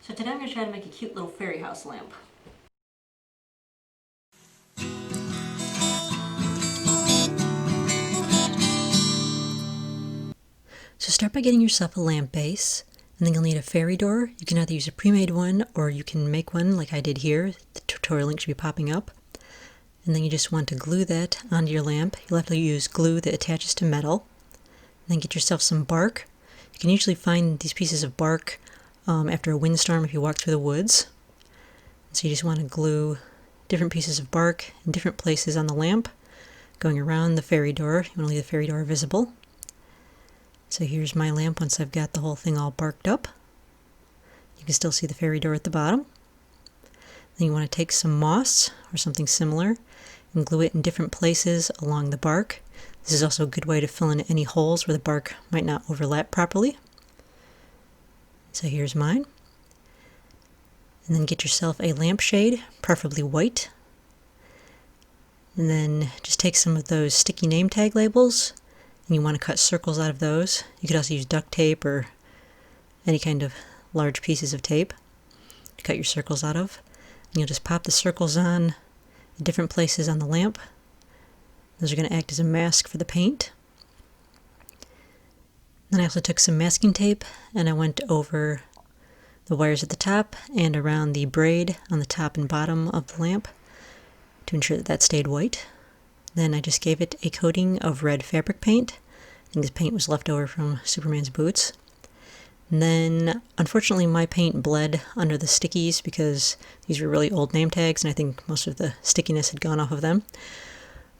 So today I'm going to try to make a cute little fairy house lamp. So start by getting yourself a lamp base, and then you'll need a fairy door. You can either use a pre-made one or you can make one like I did here. The tutorial link should be popping up. And then you just want to glue that onto your lamp. You'll have to use glue that attaches to metal. And then get yourself some bark. You can usually find these pieces of bark after a windstorm if you walk through the woods. So you just want to glue different pieces of bark in different places on the lamp, going around the fairy door. You want to leave the fairy door visible. So here's my lamp once I've got the whole thing all barked up. You can still see the fairy door at the bottom. Then you want to take some moss or something similar and glue it in different places along the bark. This is also a good way to fill in any holes where the bark might not overlap properly. So here's mine. And then get yourself a lampshade, preferably white. And then just take some of those sticky name tag labels, and you want to cut circles out of those. You could also use duct tape or any kind of large pieces of tape to cut your circles out of. And you'll just pop the circles on in different places on the lamp. Those are going to act as a mask for the paint. Then I also took some masking tape and I went over the wires at the top and around the braid on the top and bottom of the lamp to ensure that that stayed white. Then I just gave it a coating of red fabric paint. I think this paint was left over from Superman's boots. And then, unfortunately, my paint bled under the stickies because these were really old name tags and I think most of the stickiness had gone off of them.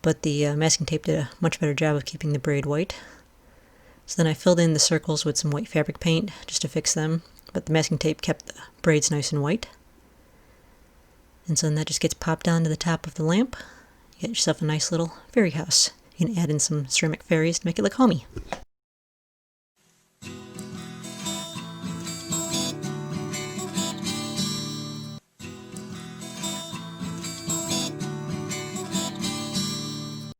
But the masking tape did a much better job of keeping the braid white. So then I filled in the circles with some white fabric paint just to fix them, but the masking tape kept the braids nice and white. And so then that just gets popped onto the top of the lamp. You get yourself a nice little fairy house. You can add in some ceramic fairies to make it look homey.